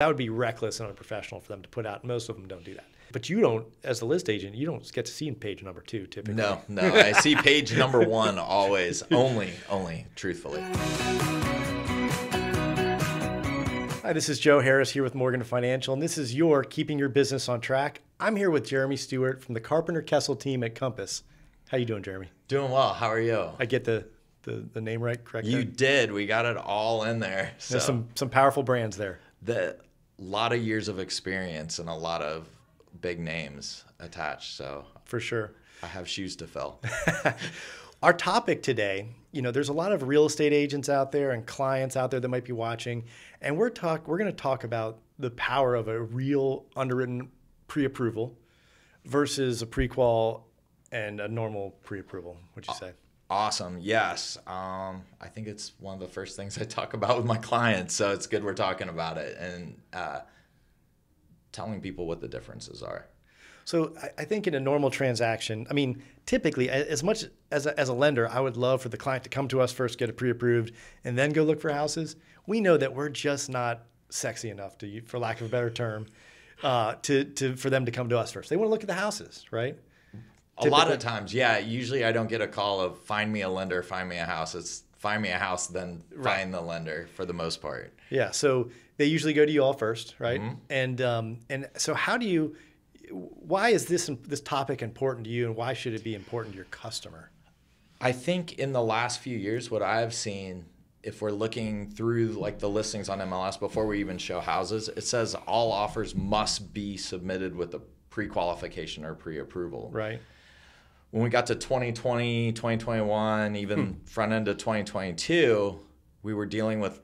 That would be reckless and unprofessional for them to put out. Most of them don't do that. But you don't, as the list agent, you don't get to see page number 2 typically. No, I see page number 1 always, only, truthfully. Hi, this is Joe Harris here with Morgan Financial, and this is your Keeping Your Business on Track. I'm here with Jeremy Stewart from the Carpenter Kessel team at Compass. How you doing, Jeremy? Doing well. How are you? I get the name right, correct? You did. We got it all in there. So. There's some powerful brands there. A lot of years of experience and a lot of big names attached. So for sure, I have shoes to fill. Our topic today, there's a lot of real estate agents out there and clients out there that might be watching, and we're going to talk about the power of a real underwritten pre-approval versus a pre-qual and a normal pre-approval. What'd you say? Awesome. Yes. I think it's one of the first things I talk about with my clients. So it's good we're talking about it and telling people what the differences are. So I think in a normal transaction, typically, as much as a lender, I would love for the client to come to us first, get it pre-approved, and then go look for houses. We know that we're just not sexy enough, for lack of a better term, for them to come to us first. They want to look at the houses, right? A lot of times, yeah. Usually I don't get a call of find me a lender, find me a house. It's find me a house, then find the lender for the most part. Yeah, so they usually go to you all first, right? Mm-hmm. And so why is this topic important to you, and why should it be important to your customer? I think in the last few years, what I've seen, if we're looking through like the listings on MLS before we even show houses, it says all offers must be submitted with a pre-qualification or pre-approval. Right. When we got to 2020, 2021, even front end of 2022, we were dealing with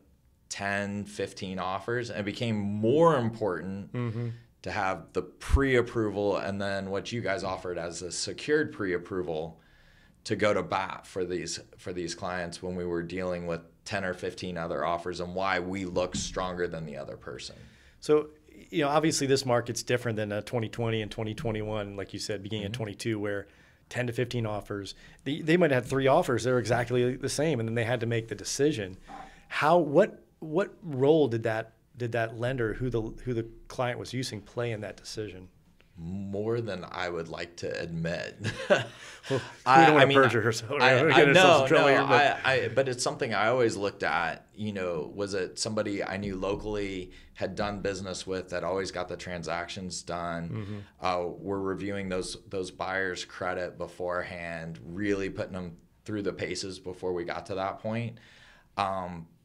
10, 15 offers, and it became more important to have the pre-approval and then what you guys offered as a secured pre-approval to go to bat for these clients when we were dealing with 10 or 15 other offers, and why we look stronger than the other person. So, obviously this market's different than 2020 and 2021, like you said, beginning of 22, where 10 to 15 offers. They might have 3 offers that are exactly the same, and then they had to make the decision. What role did that lender, who the client was using, play in that decision? More than I would like to admit. Well, we don't want to perjure ourselves. But it's something I always looked at. Was it somebody I knew locally, had done business with, that always got the transactions done? We're reviewing those buyers' credit beforehand, really putting them through the paces before we got to that point.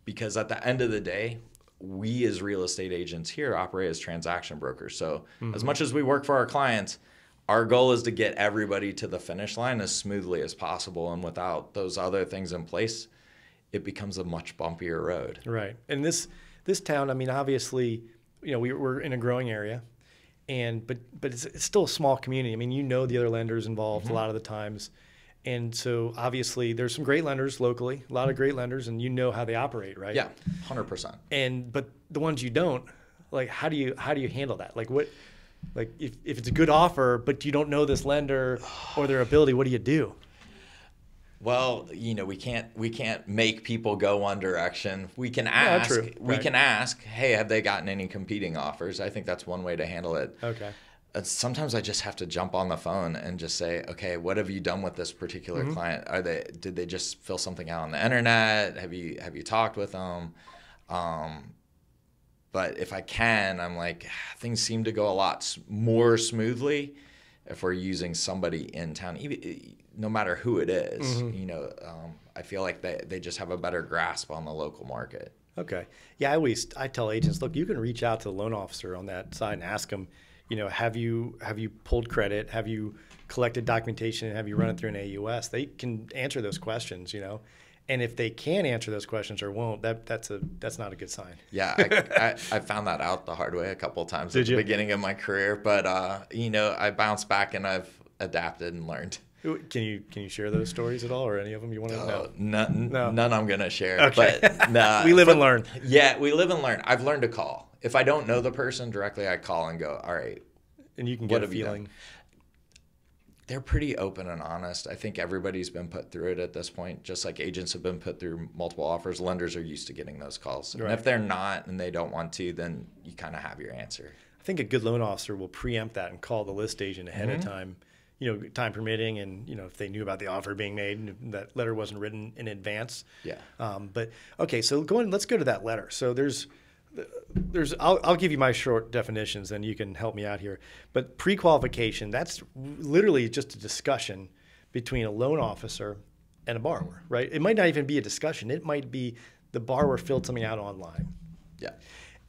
Because at the end of the day, we as real estate agents here operate as transaction brokers. So as much as we work for our clients, our goal is to get everybody to the finish line as smoothly as possible. And without those other things in place, it becomes a much bumpier road. Right. And this town, obviously, we're in a growing area, but it's still a small community. The other lenders involved a lot of the times. And so obviously there's some great lenders locally, a lot of great lenders, and how they operate, right? Yeah, 100%. But the ones you don't, how do you handle that? If it's a good offer, but you don't know this lender or their ability, what do you do? Well, we can't make people go one direction. We can ask. Yeah, true. We can ask, hey, have they gotten any competing offers? I think that's one way to handle it. Okay. Sometimes I just have to jump on the phone and just say, okay, what have you done with this particular client? Did they just fill something out on the internet? Have you talked with them? But if I can, I'm like, things seem to go a lot more smoothly if we're using somebody in town, even, no matter who it is. I feel like they just have a better grasp on the local market. Okay. Yeah, I tell agents, look, you can reach out to the loan officer on that side and ask them, have you pulled credit? Have you collected documentation? And have you run it through an AUS? They can answer those questions, And if they can answer those questions or won't, that's not a good sign. Yeah, I found that out the hard way a couple of times at the beginning of my career, but I bounced back and I've adapted and learned. Can you share those stories at all, or any of them you want to know? None I'm gonna share. Okay. But we live and learn. Yeah, we live and learn. I've learned to call. If I don't know the person directly, I call and go, all right. And you can get a feeling. They're pretty open and honest. I think everybody's been put through it at this point. Just like agents have been put through multiple offers, lenders are used to getting those calls. Right. And if they're not and they don't want to, then you kind of have your answer. I think a good loan officer will preempt that and call the list agent ahead of time, time permitting, and if they knew about the offer being made and that letter wasn't written in advance. Yeah. But okay, so let's go to that letter. So I'll give you my short definitions, and you can help me out here. But pre-qualification, that's literally just a discussion between a loan officer and a borrower, right? It might not even be a discussion. It might be the borrower filled something out online. Yeah.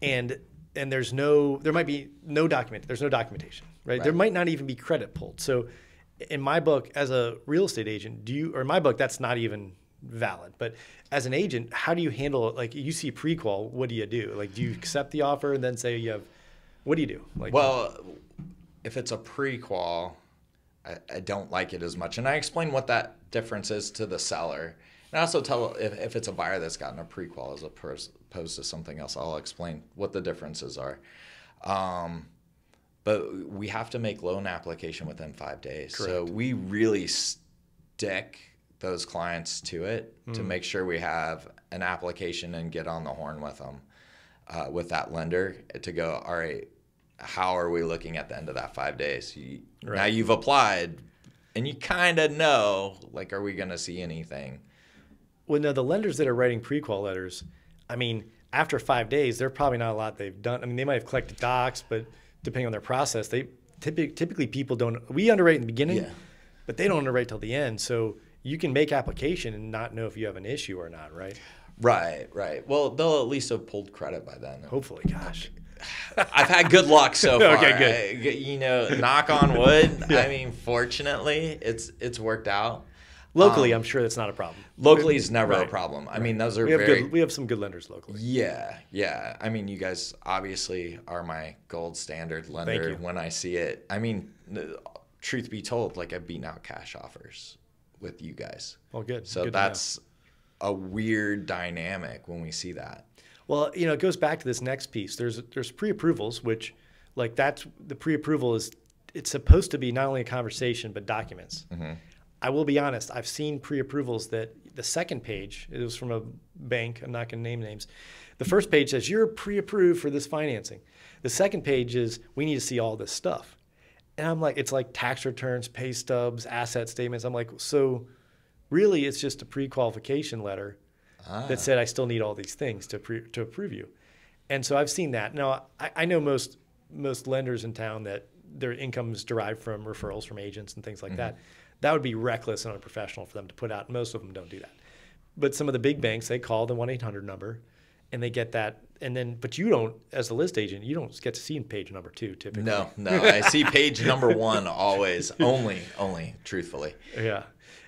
And there's no documentation, right? There might not even be credit pulled. So in my book, as a real estate agent, in my book, that's not even valid. But as an agent, how do you handle it? Like, you see pre-qual, what do you do? Like, do you accept the offer and then say what do you do? Like, well, if it's a pre-qual, I don't like it as much. And I explain what that difference is to the seller. And I also tell if it's a buyer that's gotten a pre-qual as opposed to something else, I'll explain what the differences are. But we have to make loan application within 5 days. Correct. So we really stick those clients to it to make sure we have an application and get on the horn with them, with that lender, to go, all right, how are we looking at the end of that 5 days? Now you've applied and you kind of know, like, are we going to see anything? Well, no, the lenders that are writing pre-qual letters, I mean, after 5 days, there are probably not a lot they've done. I mean, they might have collected docs, but depending on their process, they typically people don't. We underwrite in the beginning, but they don't underwrite till the end. So you can make application and not know if you have an issue or not, right? Right. Well, they'll at least have pulled credit by then. Hopefully, gosh. I've had good luck so far. Okay, good. Knock on wood. I mean, fortunately, it's worked out. Locally, I'm sure that's not a problem. Locally is never a problem. I mean, those are we have some good lenders locally. Yeah. I mean, you guys obviously are my gold standard lender when I see it. I mean, truth be told, like, I've beaten out cash offers with you guys. Well, good. So good that's a weird dynamic when we see that. Well, it goes back to this next piece. There's pre-approvals, which, like, that's the pre-approval it's supposed to be not only a conversation but documents. Mm-hmm. I will be honest. I've seen pre-approvals that the second page, it was from a bank. I'm not going to name names. The first page says you're pre-approved for this financing. The second page is we need to see all this stuff. And I'm like, it's like tax returns, pay stubs, asset statements. I'm like, so really it's just a pre-qualification letter that said I still need all these things to approve you. And so I've seen that. Now, I know most lenders in town that their income is derived from referrals from agents and things like that. That would be reckless and unprofessional for them to put out. Most of them don't do that. But some of the big banks, they call the 1-800 number and they get that. And then, but you don't, as a list agent, you don't get to see page number 2 typically. No. I see page number 1 always, only, truthfully. Yeah.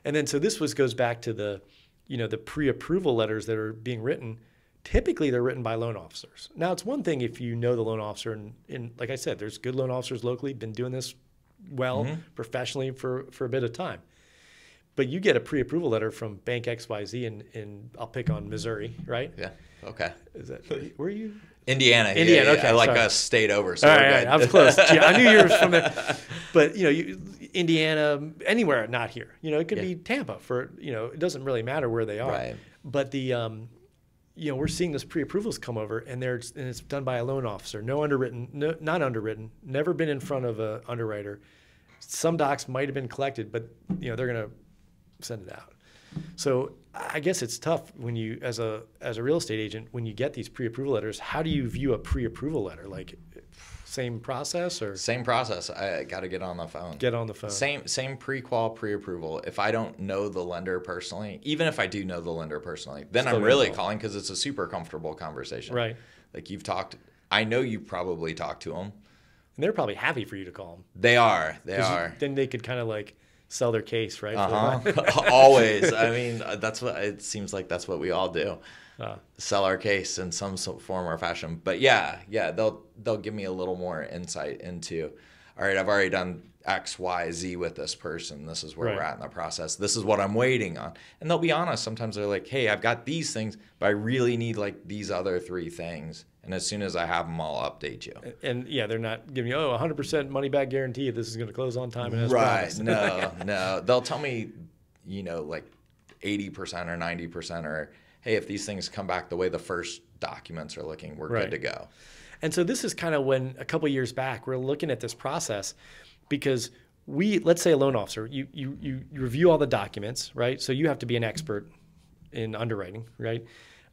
And then, so this goes back to the pre-approval letters that are being written. Typically, they're written by loan officers. Now, it's one thing if you know the loan officer, and like I said, there's good loan officers locally, been doing this professionally for a bit of time. But you get a pre-approval letter from Bank XYZ in I'll pick on Missouri, right? Yeah. Okay. Is that where are you? Indiana. Okay. I like a state over. So all right. I was close. I knew you were from there. But Indiana, anywhere not here. It could be Tampa for it doesn't really matter where they are. Right. But the we're seeing this pre-approvals come over, and it's done by a loan officer. Not underwritten, never been in front of an underwriter. Some docs might have been collected, but they're going to send it out. So I guess it's tough when you, as a real estate agent, when you get these pre-approval letters. How do you view a pre-approval letter? Like, same process or same process? I got to get on the phone. Get on the phone. Same pre-qual, pre-approval. If I don't know the lender personally, even if I do know the lender personally, then I'm really calling because it's a super comfortable conversation. Right. Like, you've talked. I know you probably talked to them. And they're probably happy for you to call them. They are. Then they could kind of like sell their case, right? Always. I mean, it seems like that's what we all do. Sell our case in some form or fashion. But yeah, they'll give me a little more insight into. all right, I've already done X, Y, Z with this person. This is where Right. we're at in the process. This is what I'm waiting on. And they'll be honest. Sometimes they're like, hey, I've got these things, but I really need like these other 3 things. And as soon as I have them, I'll update you. And yeah, they're not giving you, 100% money back guarantee if this is going to close on time. And as Right. promised. No. They'll tell me, like 80% or 90% or, hey, if these things come back the way the first documents are looking, we're Right. good to go. And so this is kind of when a couple of years back, we're looking at this process because let's say a loan officer, you review all the documents, right? So you have to be an expert in underwriting, right?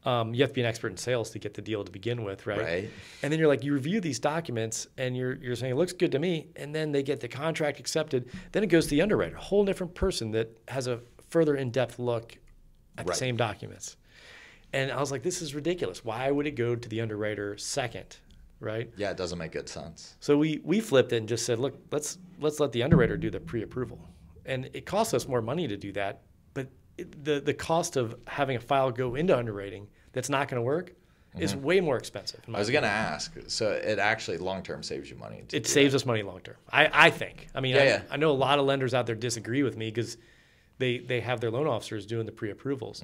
You have to be an expert in sales to get the deal to begin with, right? Right. And then you're like, you review these documents and you're saying, it looks good to me. And then they get the contract accepted. Then it goes to the underwriter, a whole different person that has a further in-depth look at the Right. same documents. And I was like, this is ridiculous. Why would it go to the underwriter second, right? Yeah, it doesn't make good sense. So we flipped it and just said, look, let's let the underwriter do the pre-approval. And it costs us more money to do that, but the cost of having a file go into underwriting that's not going to work is way more expensive. I was going to ask, so it actually long-term saves you money. It saves us money long-term, I think. I mean, Yeah. I know a lot of lenders out there disagree with me because they have their loan officers doing the pre-approvals.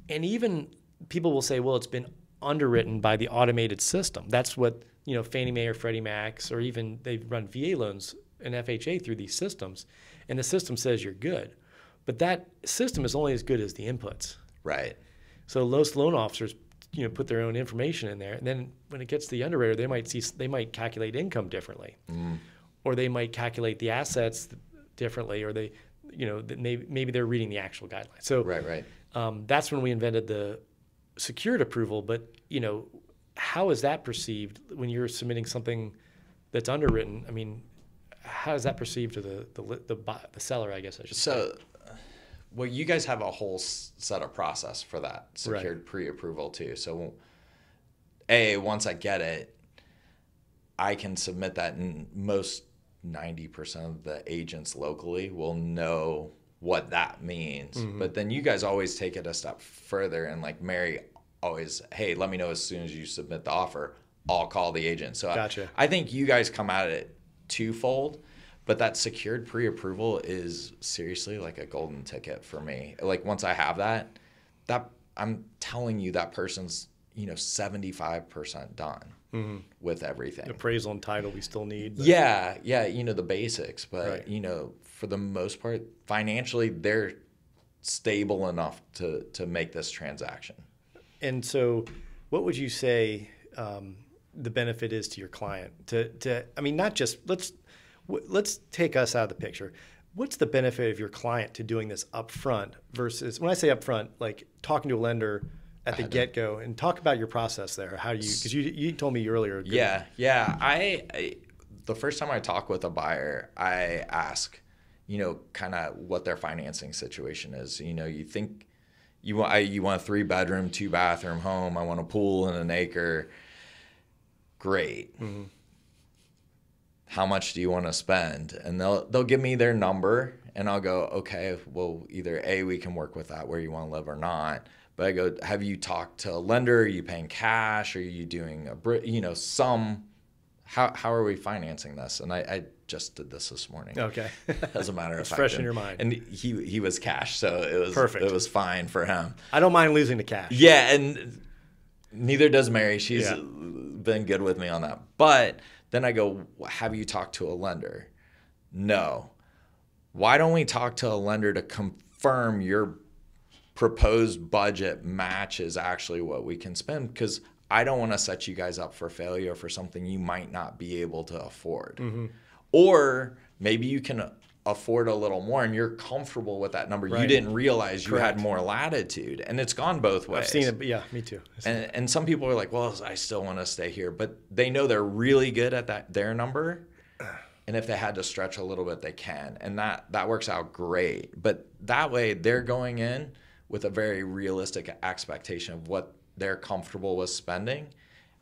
And even people will say, well, it's been underwritten by the automated system. That's what, Fannie Mae or Freddie Mac's, or even they run VA loans and FHA through these systems, and the system says you're good. But that system is only as good as the inputs. Right. So most loan officers, put their own information in there, and then when it gets to the underwriter, they might calculate income differently, or they might calculate the assets differently, or maybe they're reading the actual guidelines. So Right. That's when we invented the secured approval. But how is that perceived when you're submitting something that's underwritten? I mean, how is that perceived to the seller? I guess I should say. So, well, you guys have a whole set of process for that secured Right. pre-approval too. So, once I get it, I can submit that, and most 90% of the agents locally will know what that means. But then you guys always take it a step further, and like Mary always, hey, let me know as soon as you submit the offer. I'll call the agent. So Gotcha. I think you guys come at it twofold. But that secured pre-approval is seriously like a golden ticket for me. Like once I have that I'm telling you that person's 75% done with everything. Appraisal and title we still need. But. Yeah, the basics. But Right. For the most part, financially they're stable enough to make this transaction. And so, what would you say the benefit is to your client? I mean, not just let's take us out of the picture. What's the benefit of your client to doing this upfront versus, when I say upfront, like talking to a lender at the get-go, and talk about your process there. How do you, because you told me earlier. Yeah. I the first time I talk with a buyer, I ask, kind of what their financing situation is. You think you want a 3-bedroom, 2-bathroom home. I want a pool and an acre. Great. How much do you want to spend? And they'll give me their number, and I'll go, okay, well, either we can work with that where you want to live or not. But I go, have you talked to a lender? Are you paying cash? Are you doing how are we financing this? And I just did this morning. Okay. As a matter of fact. Fresh in your mind. And he was cash, so it was Perfect. It was fine for him. I don't mind losing the cash. Yeah, and neither does Mary. She's been good with me on that. But then I go, have you talked to a lender? No. Why don't we talk to a lender to confirm your proposed budget matches actually what we can spend? Because I don't want to set you guys up for failure for something you might not be able to afford. Or maybe you can afford a little more and you're comfortable with that number. Right. You didn't realize you Correct. had more latitude. And it's gone both ways. I've seen it. Yeah, me too. And some people are like, well, I still want to stay here. But they know they're really good at their number. And if they had to stretch a little bit, they can. And that works out great. But that way, they're going in with a very realistic expectation of what they're comfortable with spending.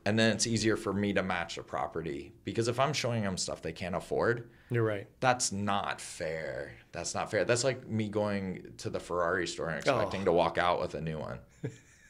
And then it's easier for me to match the property. Because if I'm showing them stuff they can't afford, You're right. that's not fair. That's not fair. That's like me going to the Ferrari store and expecting to walk out with a new one.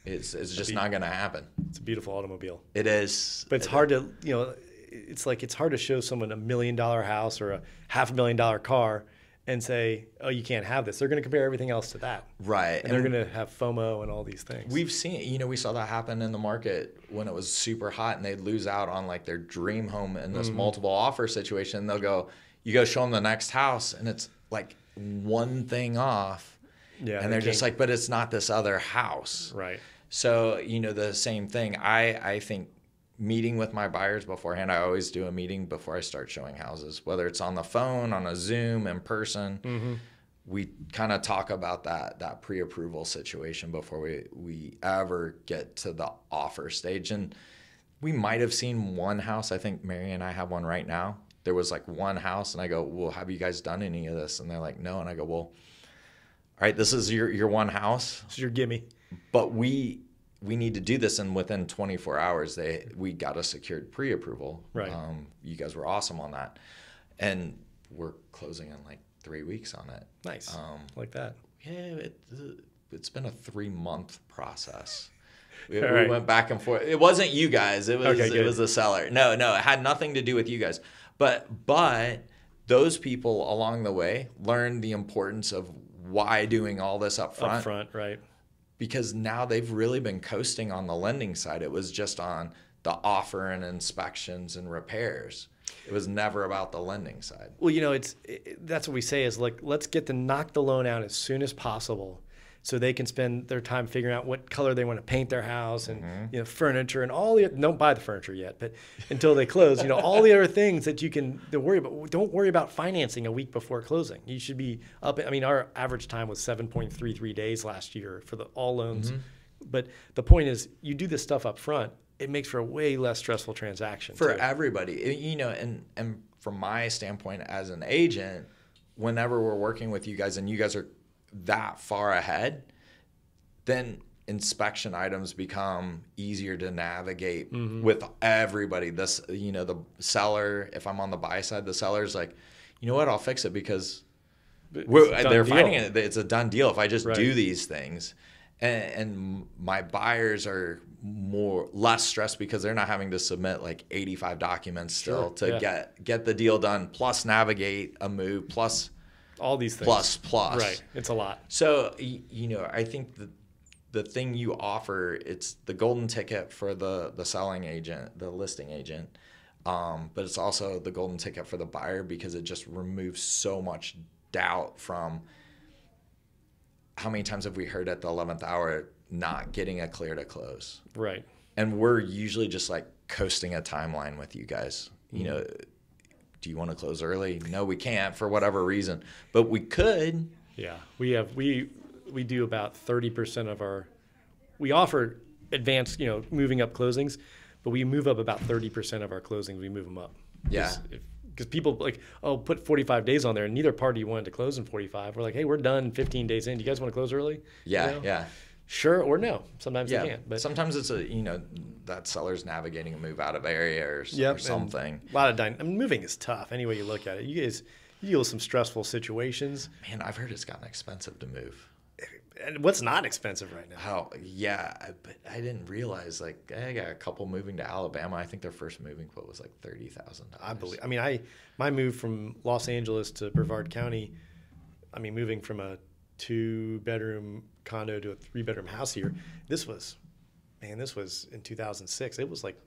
It's just not going to happen. It's a beautiful automobile. It is. But it's hard to, it's like it's hard to show someone $1 million house or a $500,000 car and say, oh, you can't have this. They're going to compare everything else to that. Right. And they're going to have FOMO and all these things. We've seen, we saw that happen in the market when it was super hot and they'd lose out on like their dream home in this multiple offer situation. They'll go, you go show them the next house and it's like one thing off. Yeah. And they're just like, but it's not this other house. Right. So, the same thing. I think meeting with my buyers beforehand, I always do a meeting before I start showing houses, whether it's on the phone, on a Zoom, in person. We kind of talk about that pre-approval situation before we ever get to the offer stage. And we might have seen one house. I think Mary and I have one right now. There was like one house and I go, well, have you guys done any of this? And they're like, no. And I go, well, all right, this is your one house. This is your gimme. But we need to do this, and within 24 hours, we got a secured pre-approval. Right. You guys were awesome on that, and we're closing in like 3 weeks on it. Nice. Like that. Yeah, it's been a 3-month process. We right. went back and forth. It wasn't you guys. It was Okay, it was the seller. No, it had nothing to do with you guys. But those people along the way learned the importance of why doing all this up front. Up front, right. Because now they've really been coasting on the lending side. It was just on the offer and inspections and repairs. It was never about the lending side. Well, that's what we say is like, let's knock the loan out as soon as possible so they can spend their time figuring out what color they want to paint their house and furniture and all the, don't buy the furniture yet, but until they close, all the other things that you can worry about. Don't worry about financing a week before closing. You should be up. I mean, our average time was 7.33 days last year for all loans. But the point is, you do this stuff up front, it makes for a way less stressful transaction. For everybody, and from my standpoint as an agent, whenever we're working with you guys and you guys are that far ahead, then inspection items become easier to navigate with everybody. This, the seller, if I'm on the buy side, the seller's like, you know what, I'll fix it because they're finding it. It's a done deal if I just do these things. And my buyers are less stressed because they're not having to submit like 85 documents still to get the deal done, plus navigate a move, plus all these things. Plus. Right. It's a lot. So, I think the thing you offer, it's the golden ticket for the selling agent, the listing agent. But it's also the golden ticket for the buyer because it just removes so much doubt from how many times have we heard at the 11th hour not getting a clear to close. Right. And we're usually just like coasting a timeline with you guys. Do you want to close early? No, we can't for whatever reason, but we could. Yeah, we do about 30% of we offer advanced, moving up closings, but we move up about 30% of our closings. We move them up. Yeah. Because people like, put 45 days on there, and neither party wanted to close in 45. We're like, hey, we're done 15 days in. Do you guys want to close early? Yeah, yeah. Sure or no. Sometimes they can't. But sometimes it's that seller's navigating a move out of area or something. A lot of moving is tough. Any way you look at it, you guys deal with some stressful situations. Man, I've heard it's gotten expensive to move. And what's not expensive right now? Oh yeah, but I didn't realize. Like, I got a couple moving to Alabama. I think their first moving quote was like $30,000. I believe. I mean, my move from Los Angeles to Brevard County. I mean, moving from a 2-bedroom condo to a 3-bedroom house here. This was in 2006. It was like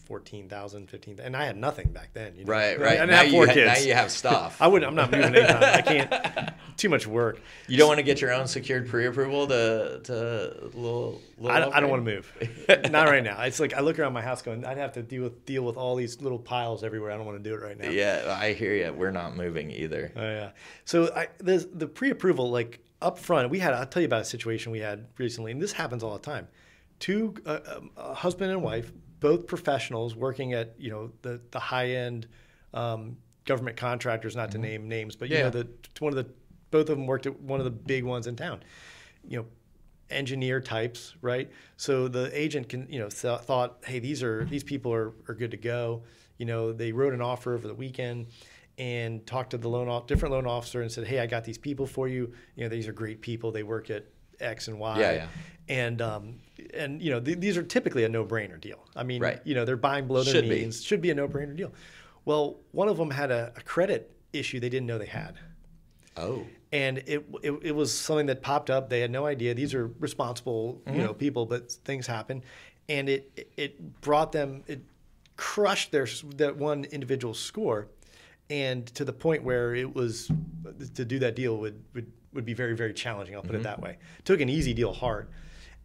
$14,000, $15,000, and I had nothing back then. Right. I didn't have 4 kids. Now you have stuff. I'm not moving anytime. I can't. Too much work. You don't want to get your own secured pre-approval to little I don't want to move. Not right now. It's like I look around my house going, I'd have to deal with all these little piles everywhere. I don't want to do it right now. Yeah, I hear you. We're not moving either. Oh yeah. So the pre-approval, like up front, I'll tell you about a situation we had recently, and this happens all the time. Two a husband and wife, both professionals working at the high end government contractors, not to name names, but both of them worked at one of the big ones in town. Engineer types, right? So the agent thought, hey, these people are good to go. They wrote an offer over the weekend and talked to the different loan officer and said, hey, I got these people for you. These are great people. They work at X and Y. Yeah. And you know, these are typically a no-brainer deal. I mean, Right. you know, they're buying below their means. Should be a no-brainer deal. Well, one of them had a credit issue they didn't know they had. Oh. And it was something that popped up. They had no idea. These are responsible, you know, people, but things happen. And it brought them, it crushed that one individual score, and to the point where it was, to do that deal would be very, very challenging. I'll put it that way. Took an easy deal hard.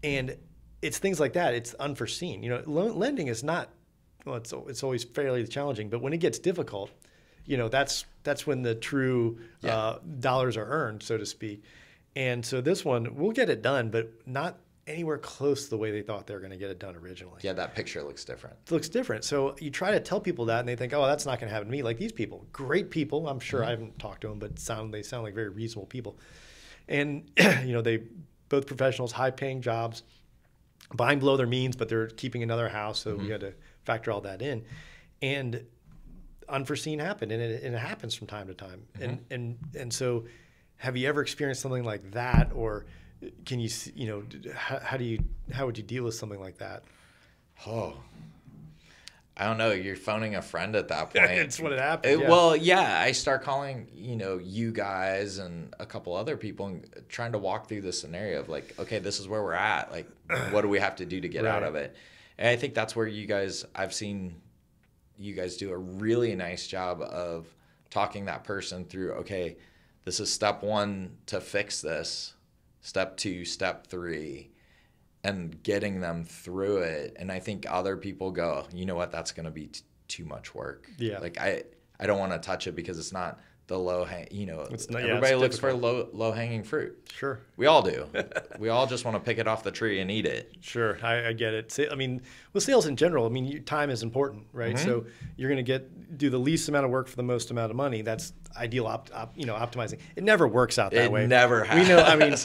And it's things like that. It's unforeseen. You know, lending is not, well, it's always fairly challenging, but when it gets difficult, you know, that's when the true dollars are earned, so to speak. And so this one, we'll get it done, but not anywhere close to the way they thought they were going to get it done originally. Yeah, that picture looks different. It looks different. So you try to tell people that, and they think, oh, that's not going to happen to me. Like these people, great people. I'm sure I haven't talked to them, but they sound like very reasonable people. And, you know, they both professionals, high-paying jobs, buying below their means, but they're keeping another house, so we had to factor all that in. And unforeseen happened, and it happens from time to time. And so, have you ever experienced something like that, or can you, you know, how would you deal with something like that? Oh, I don't know. You're phoning a friend at that point. It's what it happened. Well, yeah, I start calling, you know, you guys and a couple other people and trying to walk through the scenario of like, okay, this is where we're at. Like, what do we have to do to get out of it? And I think that's where I've seen you guys do a really nice job of talking that person through, okay, this is step 1 to fix this, step 2, step 3, and getting them through it. And I think other people go, you know what, that's going to be too much work. Yeah. Like I don't want to touch it because it's not the you know, everybody looks difficult. for low hanging fruit. Sure. We all do. We all just want to pick it off the tree and eat it. Sure. I get it. I mean, with sales in general, I mean, your time is important, right? So you're going to do the least amount of work for the most amount of money. That's ideal, optimizing. It never works out that way. It never has. We know, I mean,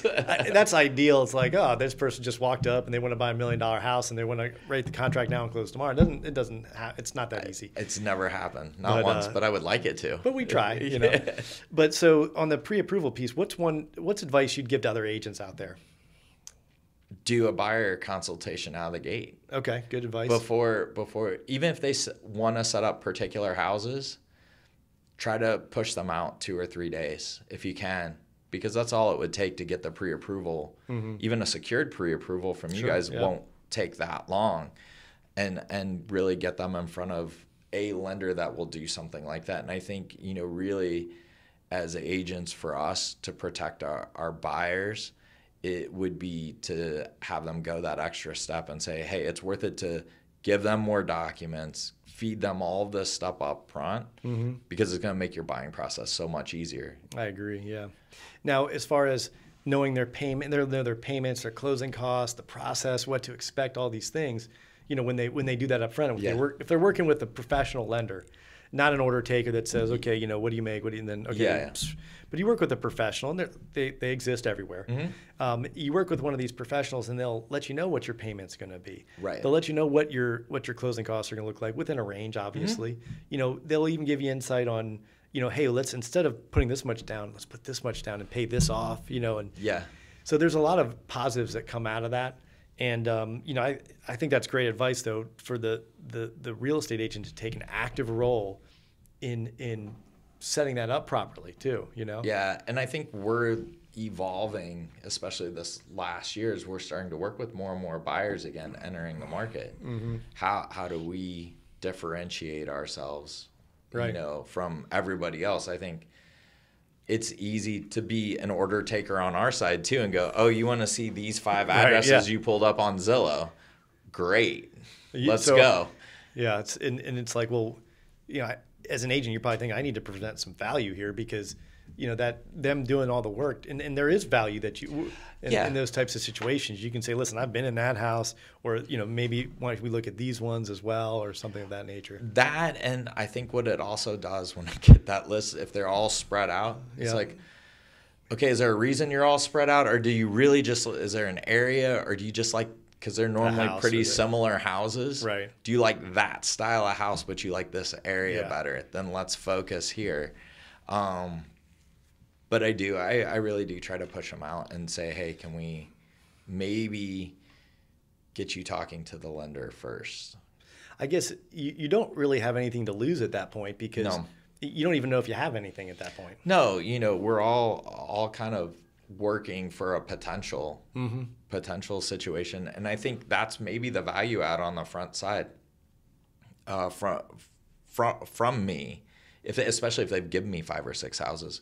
that's ideal. It's like, oh, this person just walked up and they want to buy $1 million house and they want to write the contract now and close tomorrow. It's not that easy. It's never happened. Not once, but I would like it to. But we try, you know. But so on the pre-approval piece, what's advice you'd give to other agents out there? Do a buyer consultation out of the gate. Okay, good advice. Before even if they want to set up particular houses, try to push them out 2 or 3 days if you can, because that's all it would take to get the pre-approval. Even a secured pre-approval from you guys won't take that long, and really get them in front of a lender that will do something like that. And I think, you know, really as agents, for us to protect our buyers, it would be to have them go that extra step and say, hey, it's worth it to give them more documents, feed them all of this stuff up front, because it's going to make your buying process so much easier. I agree, yeah. Now, as far as knowing their payment, their payments, their closing costs, the process, what to expect, all these things, you know, when they do that up front, if they're working with a professional lender, not an order taker that says, okay, you know, what do you make? And then, okay. But you work with a professional, and they exist everywhere. You work with one of these professionals, and they'll let you know what your payment's going to be. Right. They'll let you know what your closing costs are going to look like within a range, obviously. You know, they'll even give you insight on, you know, hey, let's, instead of putting this much down, let's put this much down and pay this off, you know. And so there's a lot of positives that come out of that. And, you know, I think that's great advice, though, for the real estate agent to take an active role in setting that up properly, too, you know? Yeah, and I think we're evolving, especially this last year, as we're starting to work with more and more buyers again entering the market. How do we differentiate ourselves, you know, from everybody else? I think it's easy to be an order taker on our side too and go, oh, you want to see these 5 addresses you pulled up on Zillow? Great. Let's go. Yeah. It's like, well, you know, as an agent, you're probably thinking, I need to present some value here because, you know, that them doing all the work, and there is value that you, in those types of situations, you can say, listen, I've been in that house, or, you know, maybe why don't we look at these ones as well, or something of that nature. That, and I think what it also does when I get that list, if they're all spread out, it's like, okay, is there a reason you're all spread out, or do you really just, is there an area, or do you just like, because they're normally pretty similar houses. Right. Do you like that style of house, but you like this area better? Then let's focus here. But I really do try to push them out and say, hey, can we maybe get you talking to the lender first. I guess you don't really have anything to lose at that point because No. you don't even know if you have anything at that point. No, we're all kind of working for a potential situation, and I think that's maybe the value add on the front side from me. Especially if they've given me 5 or 6 houses,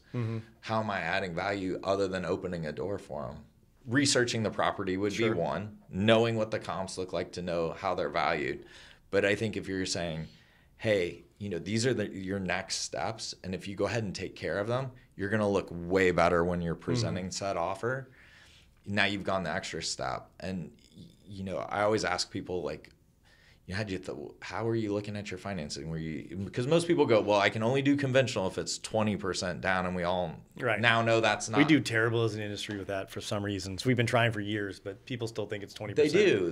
how am I adding value other than opening a door for them? Researching the property would be one, knowing what the comps look like to know how they're valued. But I think if you're saying, hey, these are your next steps, and if you go ahead and take care of them, you're going to look way better when you're presenting said offer. Now you've gone the extra step. And, I always ask people, like, how are you looking at your financing? Because most people go, well, I can only do conventional if it's 20% down, and we all now know that's not. We do terrible as an industry with that for some reasons. We've been trying for years, but people still think it's 20%.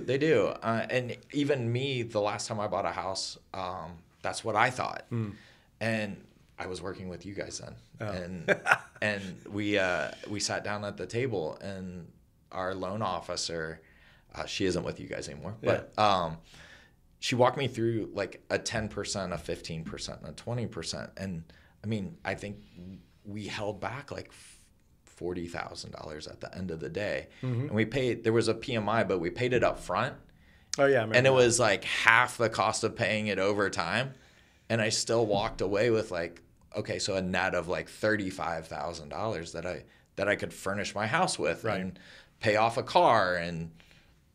They do. And even me, the last time I bought a house, that's what I thought. And I was working with you guys then. And we sat down at the table, and our loan officer, she isn't with you guys anymore, but she walked me through like a 10%, a 15%, and a 20%. And I mean, I think we held back like $40,000 at the end of the day. And we paid, there was a PMI, but we paid it up front. Oh yeah. And it was like half the cost of paying it over time. And I still walked away with like, okay, so a net of like $35,000 that I could furnish my house with and pay off a car and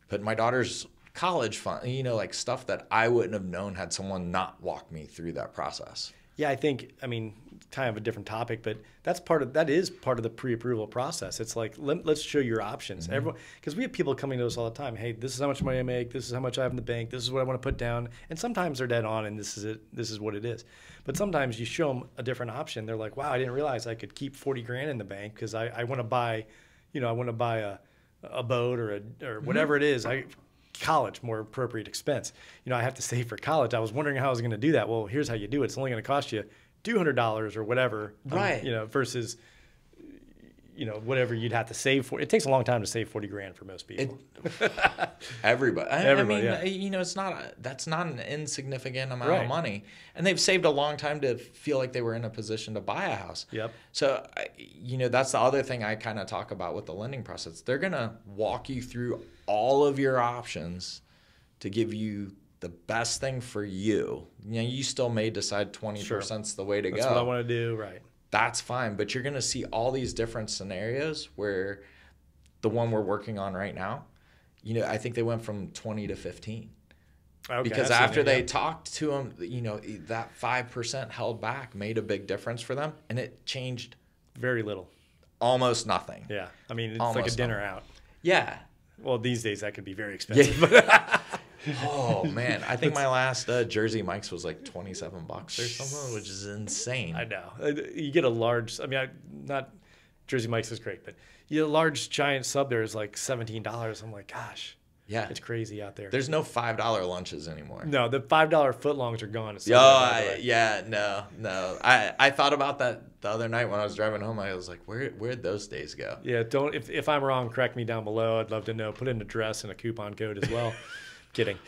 put my daughter's college fund, like stuff that I wouldn't have known had someone not walked me through that process. Yeah, I mean, kind of a different topic, but that is part of the pre-approval process. It's like, let's show your options. Everyone, because we have people coming to us all the time. Hey, this is how much money I make. This is how much I have in the bank. This is what I want to put down. And sometimes they're dead on, and this is it. This is what it is. But sometimes you show them a different option. They're like, wow, I didn't realize I could keep 40 grand in the bank because I want to buy, I want to buy a boat or whatever it is. College, more appropriate expense. I have to save for college. I was wondering how I was going to do that. Well, here's how you do it. It's only going to cost you $200 or whatever, versus, whatever you'd have to save for. It takes a long time to save 40 grand for most people. Everybody. I mean, that's not an insignificant amount of money. And they've saved a long time to feel like they were in a position to buy a house. Yep. So, that's the other thing I kind of talk about with the lending process. They're going to walk you through all of your options to give you the best thing for you. You still may decide 20% is the way to go. That's what I want to do, right. That's fine, but you're going to see all these different scenarios where the one we're working on right now, I think they went from 20 to 15. Okay, because after they talked to them, that 5% held back made a big difference for them, and it changed very little. Almost nothing. Yeah. I mean, it's like a dinner out. Yeah. Well, these days that could be very expensive. Yeah. Oh man, I think my last Jersey Mike's was like $27 or something, which is insane. I know. You get a large. I mean, not Jersey Mike's is great, but you get a large giant sub there is like $17. I'm like, gosh. Yeah, it's crazy out there. There's no $5 lunches anymore. No, the $5 footlongs are gone. No. I thought about that the other night when I was driving home. I was like, where'd those days go? Yeah, don't. If I'm wrong, correct me down below. I'd love to know. Put in an address and a coupon code as well. Kidding.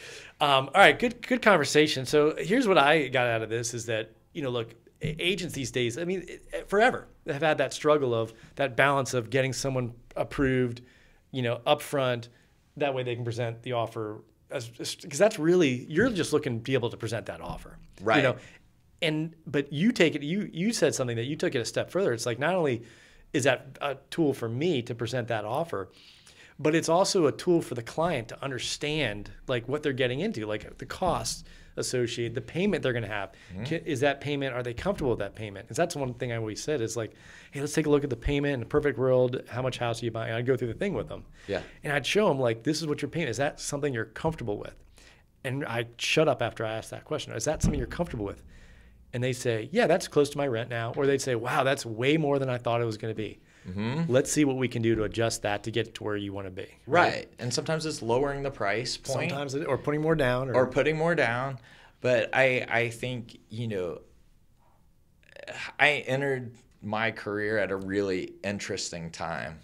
All right, good conversation. So here's what I got out of this is that, look, agents these days, I mean, forever have had that struggle of that balance of getting someone approved, up front. That way they can present the offer because that's really, you're just looking to be able to present that offer. Right. But you take it, you said something that you took it a step further. It's like, not only is that a tool for me to present that offer, but it's also a tool for the client to understand like what they're getting into, like the costs associated, the payment they're going to have. Is that payment, are they comfortable with that payment? Because that's one thing I always said is like, hey, let's take a look at the payment in a perfect world. How much house are you buying? I'd go through the thing with them. Yeah. And I'd show them like, this is what you're paying. Is that something you're comfortable with? And I'd shut up after I asked that question. Is that something you're comfortable with? And they say, yeah, that's close to my rent now. Or they'd say, wow, that's way more than I thought it was going to be. Let's see what we can do to adjust that to get to where you want to be. Right. And sometimes it's lowering the price point. Sometimes or putting more down. Or putting more down. But I think, I entered my career at a really interesting time.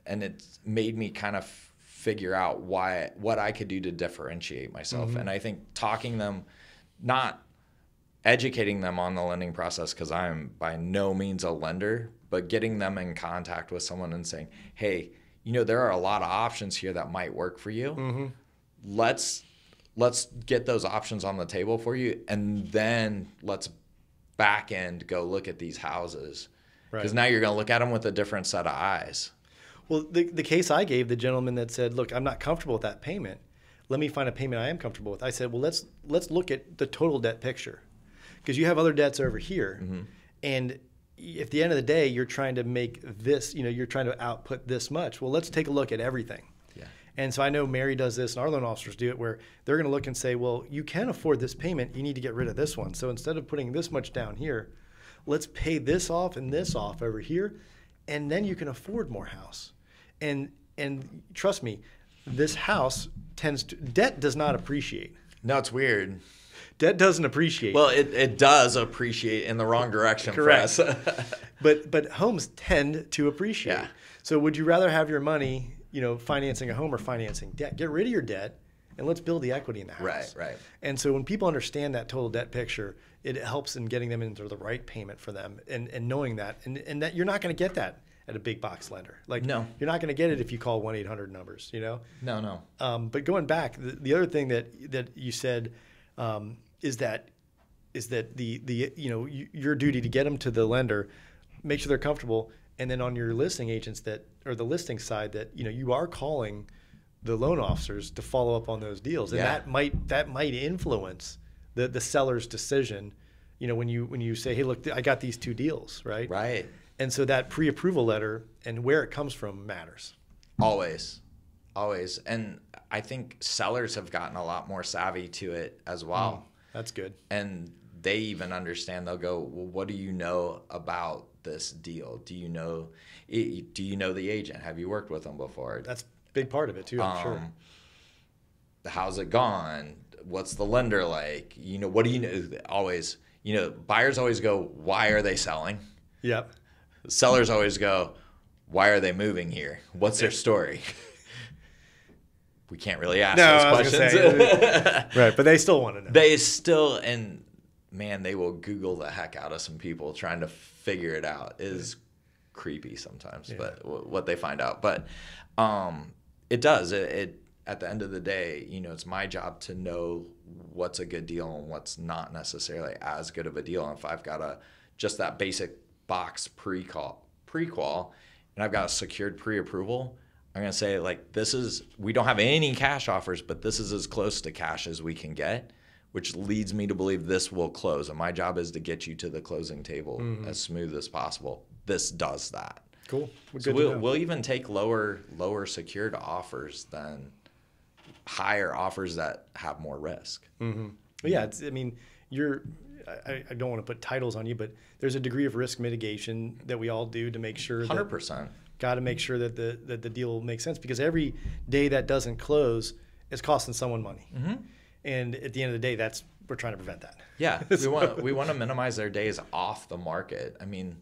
And it made me kind of figure out what I could do to differentiate myself. And I think talking them, not educating them on the lending process, because I'm by no means a lender, but getting them in contact with someone and saying, hey, there are a lot of options here that might work for you. Let's get those options on the table for you, and then let's back end go look at these houses, because now you're going to look at them with a different set of eyes. Well, the case I gave, the gentleman that said, look, I'm not comfortable with that payment. Let me find a payment I am comfortable with. I said, well, let's look at the total debt picture, because you have other debts over here. And at the end of the day, you're trying to make this, you're trying to output this much. Well, let's take a look at everything. Yeah. And so I know Mary does this, and our loan officers do it, where they're going to look and say, well, you can afford this payment. You need to get rid of this one. So instead of putting this much down here, let's pay this off and this off over here, and then you can afford more house. And trust me, this house debt does not appreciate. No, it's weird. Debt doesn't appreciate. Well, it does appreciate in the wrong direction. Correct. For us. but homes tend to appreciate. Yeah. So would you rather have your money, financing a home or financing debt? Get rid of your debt and let's build the equity in the house. Right. And so when people understand that total debt picture, it helps in getting them into the right payment for them, and knowing that, and that you're not going to get that at a big box lender. No. You're not going to get it if you call 1-800 numbers, No. But going back, the other thing that you said is that your duty to get them to the lender, make sure they're comfortable, and then on your listing agents or the listing side that you are calling the loan officers to follow up on those deals, and that might influence the seller's decision. When you say, hey, look, I got these 2 deals, right? Right. And so that pre-approval letter and where it comes from matters. Always. And I think sellers have gotten a lot more savvy to it as well. That's good. And they even understand. They'll go, well, what do you know about this deal? Do you know the agent? Have you worked with them before? That's a big part of it too, I'm sure. How's it gone? What's the lender like? What do you know? Always, buyers always go, why are they selling? Yep. Sellers always go, why are they moving here? What's their story? We can't really ask those questions. Right, but they still want to know. And man, they will Google the heck out of some people trying to figure it out. It is creepy sometimes, but what they find out. But it does. It at the end of the day, it's my job to know what's a good deal and what's not necessarily as good of a deal. And if I've got just that basic box pre-qual, and I've got a secured pre-approval, I'm going to say, we don't have any cash offers, but this is as close to cash as we can get, which leads me to believe this will close. And my job is to get you to the closing table as smooth as possible. This does that. Cool. We'll even take lower secured offers than higher offers that have more risk. Well, yeah, I don't want to put titles on you, but there's a degree of risk mitigation that we all do to make sure 100%. Got to make sure that the deal makes sense, because every day that doesn't close is costing someone money. And at the end of the day, we're trying to prevent that. Yeah, we want to minimize their days off the market. I mean,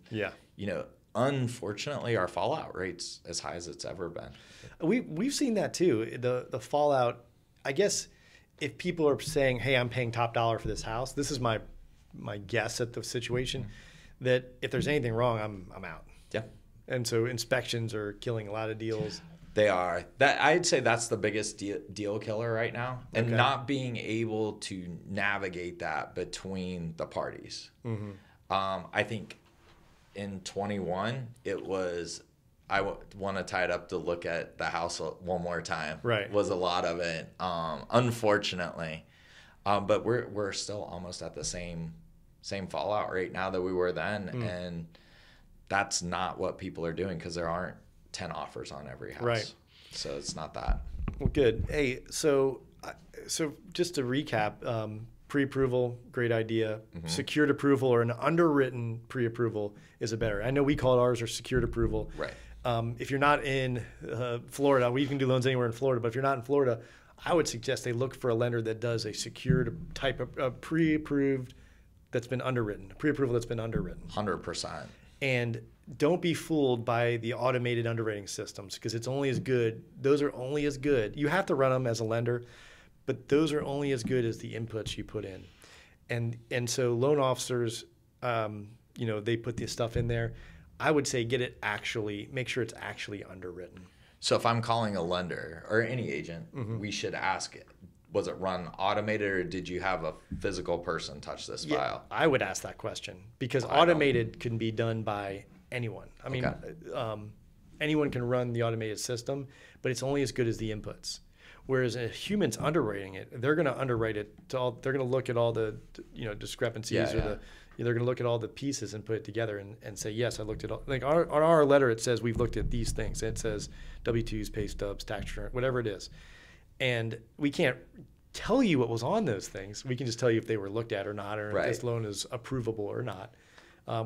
unfortunately, our fallout rate's as high as it's ever been. We've seen that too. The fallout. I guess if people are saying, "Hey, I'm paying top dollar for this house," this is my guess at the situation. That if there's anything wrong, I'm out. Yeah. And so inspections are killing a lot of deals. They are. I'd say that's the biggest deal killer right now, and not being able to navigate that between the parties. I think in 21 it was, I want to tie it up to look at the house one more time. Right. Was a lot of it, unfortunately, but we're still almost at the same fallout rate now that we were then, and that's not what people are doing, because there aren't 10 offers on every house. Right. So it's not that. Well, good. Hey, so just to recap, pre-approval, great idea. Secured approval or an underwritten pre-approval is a better. I know we call it ours or secured approval. Right. If you're not in Florida, we can do loans anywhere in Florida, but if you're not in Florida, I would suggest they look for a lender that does a secured type of pre-approved that's been underwritten, pre-approval that's been underwritten. 100%. And don't be fooled by the automated underwriting systems, because it's only as good. Those are only as good. You have to run them as a lender, but those are only as good as the inputs you put in. And so loan officers, they put this stuff in there. I would say make sure it's actually underwritten. So if I'm calling a lender or any agent, we should ask it. Was it run automated, or did you have a physical person touch this file? I would ask that question, because automated can be done by anyone. I mean, anyone can run the automated system, but it's only as good as the inputs. Whereas a human's underwriting it, they're going to underwrite it they're going to look at all the discrepancies they're going to look at all the pieces and put it together and say, yes, I looked at all. Like on our letter, it says we've looked at these things. It says W-2s, pay stubs, tax return, whatever it is. And we can't tell you what was on those things. We can just tell you if they were looked at or not, or if this loan is approvable or not,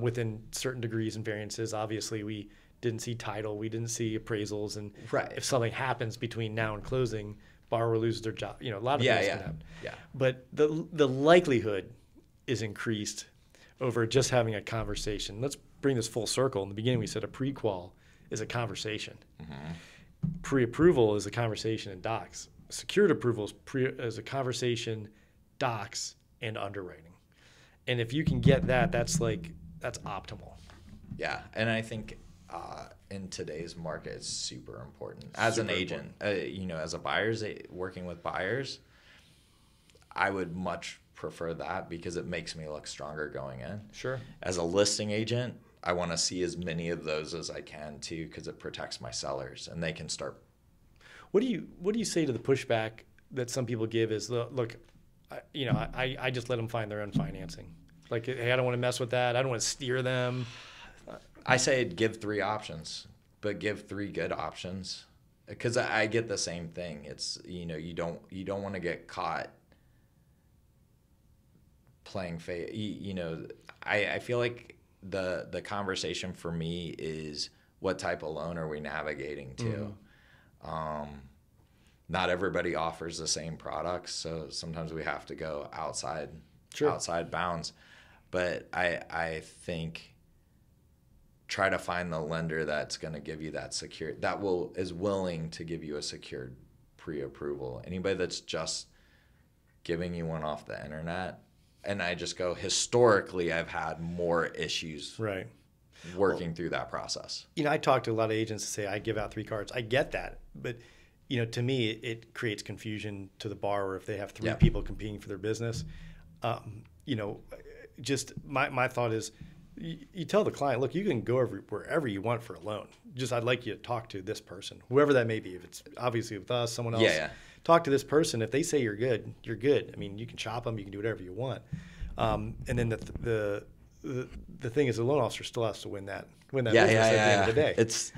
within certain degrees and variances. Obviously, we didn't see title, we didn't see appraisals, and if something happens between now and closing, borrower loses their job. A lot of things can happen. Yeah. But the likelihood is increased over just having a conversation. Let's bring this full circle. In the beginning, we said a pre-qual is a conversation. Pre-approval is a conversation in docs. Secured approval is a conversation, docs, and underwriting. And if you can get that, that's optimal. Yeah, and I think in today's market, it's super important. As an agent, as a buyer's working with buyers, I would much prefer that, because it makes me look stronger going in. Sure. As a listing agent, I want to see as many of those as I can too, because it protects my sellers and they can start. What do you say to the pushback that some people give is, look, I just let them find their own financing. Like, hey, I don't want to mess with that. I don't want to steer them. I say give 3 options, but give 3 good options, because I get the same thing. It's, you don't want to get caught playing I feel like the conversation for me is, what type of loan are we navigating to? Not everybody offers the same products, so sometimes we have to go outside bounds. But I think try to find the lender that's going to give you that is willing to give you a secured pre-approval. Anybody that's just giving you one off the internet, and I just go, historically, I've had more issues working through that process. I talk to a lot of agents that say, I give out 3 cards. I get that. But, to me, it creates confusion to the borrower if they have 3 people competing for their business. Just my thought is, you tell the client, look, you can go wherever you want for a loan. Just, I'd like you to talk to this person, whoever that may be. If it's obviously with us, someone else, talk to this person. If they say you're good, you're good. I mean, you can chop them, you can do whatever you want. And then the thing is, the loan officer still has to win that business at the end of the day. It's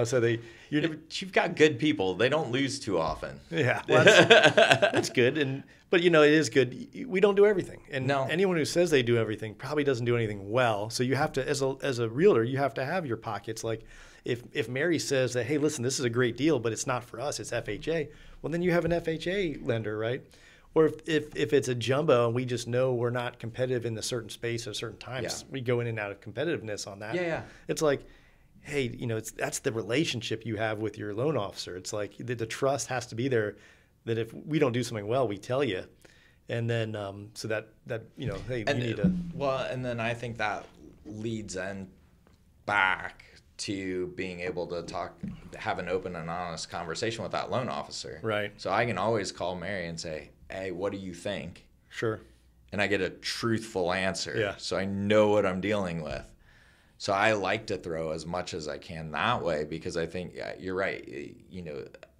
so you've got good people. They don't lose too often. Yeah, well, that's good. But it is good. We don't do everything, and anyone who says they do everything probably doesn't do anything well. So you have to, as a realtor, you have to have your pockets. Like if Mary says that, hey, listen, this is a great deal, but it's not for us, it's FHA. Well, then you have an FHA lender, right? Or if it's a jumbo and we just know we're not competitive in a certain space at certain times, we go in and out of competitiveness on that. It's like, hey, that's the relationship you have with your loan officer. It's like the trust has to be there, that if we don't do something well, we tell you. And then so that hey, you need to. Well, and then I think that leads back to being able to have an open and honest conversation with that loan officer. Right. So I can always call Mary and say, hey, what do you think? Sure. And I get a truthful answer. Yeah. So I know what I'm dealing with. So I like to throw as much as I can that way, because I think you're right.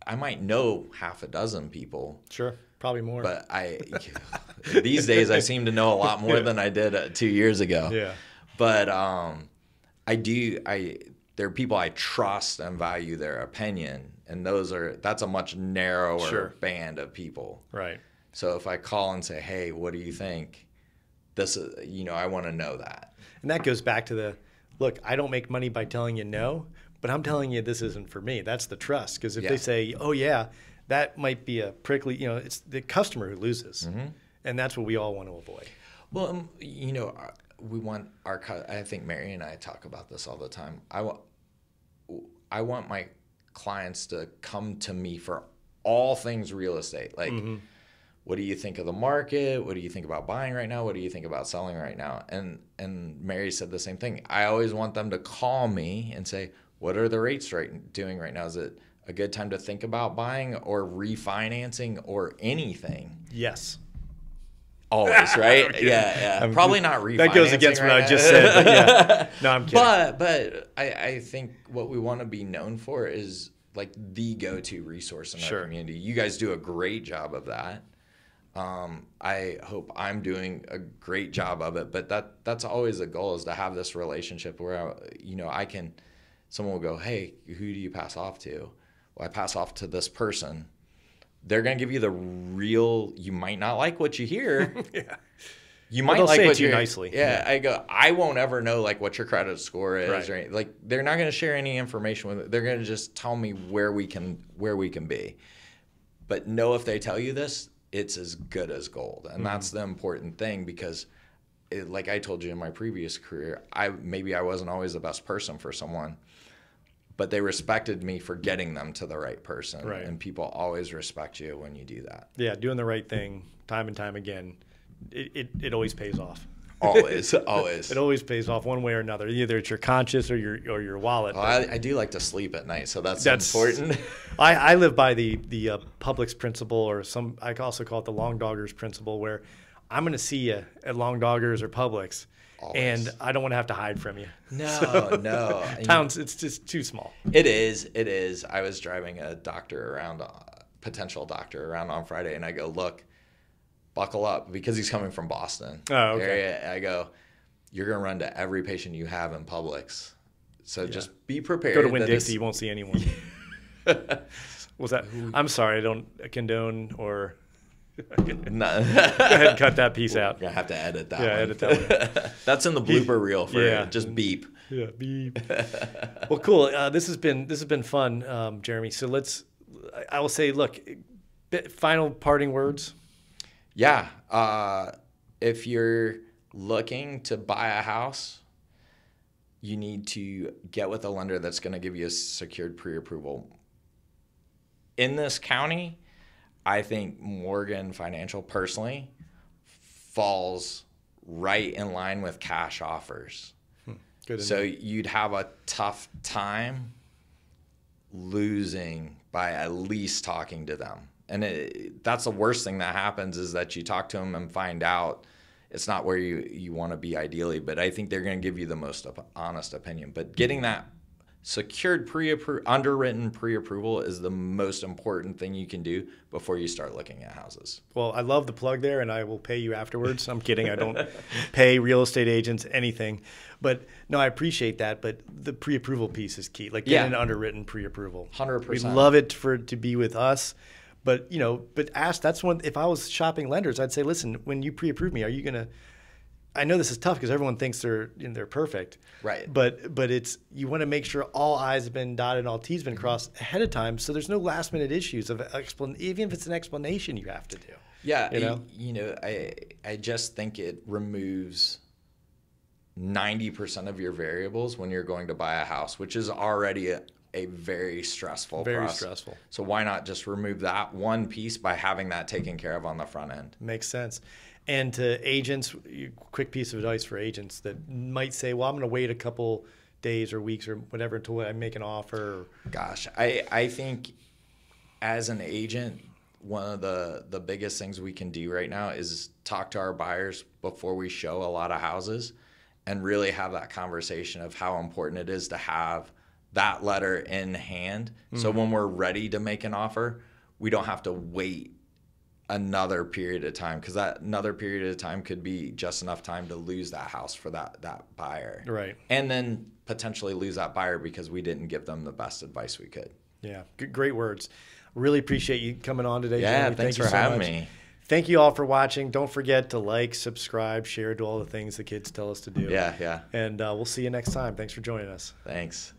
I might know half a dozen people. Sure. Probably more. But these days I seem to know a lot more than I did 2 years ago. Yeah. But there are people I trust and value their opinion, and that's a much narrower band of people. Right. So if I call and say, hey, what do you think? This is, I want to know that. And that goes back to look, I don't make money by telling you no, but I'm telling you this isn't for me. That's the trust. Because if they say, oh yeah, that might be a prickly, it's the customer who loses. And that's what we all want to avoid. Well, I think Mary and I talk about this all the time. I want my clients to come to me for all things real estate. Like, what do you think of the market? What do you think about buying right now? What do you think about selling right now? And Mary said the same thing. I always want them to call me and say, what are the rates doing right now? Is it a good time to think about buying or refinancing or anything? Yes. Always, right? Yeah. Probably not refinancing. That goes against what I just said. But yeah. No, I'm kidding. But I think what we want to be known for is like the go-to resource in our community. You guys do a great job of that. I hope I'm doing a great job of it, but that's always the goal, is to have this relationship where, someone will go, hey, who do you pass off to? Well, I pass off to this person. They're going to give you the real, you might not like what you hear. Yeah. You might like what you nicely. Yeah, I go, I won't ever know like what your credit score is. Right. Or anything. Like, they're not going to share any information with it. They're going to just tell me where we can be. But know, if they tell you this, it's as good as gold. And that's the important thing, because like I told you in my previous career, maybe I wasn't always the best person for someone, but they respected me for getting them to the right person. Right. And people always respect you when you do that. Yeah, doing the right thing time and time again, it always pays off. Always. It always pays off one way or another. Either it's your conscience or your wallet. Well, I do like to sleep at night, so that's important. I live by the Publix principle, or I also call it the Long Doggers principle, where I'm going to see you at Long Doggers or Publix, and I don't want to have to hide from you. No. Towns, it's just too small. It is. I was driving a potential doctor around on Friday, and I go, look, buckle up, because he's coming from Boston. Oh, okay. Area. I go, you're going to run to every patient you have in Publix. So just be prepared. Go to Winn-Dixie, you won't see anyone. Was that? I'm sorry, I don't condone or. No. Go ahead and cut that piece out. You're going to have to edit that one. Edit that one. That's in the blooper reel for just beep. Yeah, beep. Well, cool. This has been fun, Jeremy. So I will say, look, final parting words. Yeah. If you're looking to buy a house, you need to get with a lender that's going to give you a secured pre-approval. In this county, I think Morgan Financial personally falls right in line with cash offers. Good. So you'd have a tough time losing by at least talking to them. And that's the worst thing that happens, is that you talk to them and find out it's not where you want to be ideally. But I think they're going to give you the most honest opinion. But getting that secured underwritten pre-approval is the most important thing you can do before you start looking at houses. Well, I love the plug there, and I will pay you afterwards. I'm kidding. I don't pay real estate agents anything. But no, I appreciate that. But the pre-approval piece is key. Like getting an underwritten pre-approval. 100%. We love it to be with us. But ask, that's one, if I was shopping lenders, I'd say, listen, when you pre-approve me, are you going to, I know this is tough because everyone thinks they're perfect. Right. But you want to make sure all I's have been dotted and all T's been crossed ahead of time, so there's no last minute issues of even if it's an explanation you have to do. Yeah. I just think it removes 90% of your variables when you're going to buy a house, which is already a very stressful process. Very stressful. So why not just remove that one piece by having that taken care of on the front end? Makes sense. And to agents, quick piece of advice for agents that might say, well, I'm going to wait a couple days or weeks or whatever until I make an offer. Gosh, I think as an agent, one of the biggest things we can do right now is talk to our buyers before we show a lot of houses and really have that conversation of how important it is to have that letter in hand. So when we're ready to make an offer, we don't have to wait another period of time, because that another period of time could be just enough time to lose that house for that buyer. Right. And then potentially lose that buyer because we didn't give them the best advice we could. Yeah. Great words. Really appreciate you coming on today. Yeah. Jeremy. Thanks for having me. Thank you all for watching. Don't forget to like, subscribe, share, do all the things the kids tell us to do. Yeah. And we'll see you next time. Thanks for joining us. Thanks.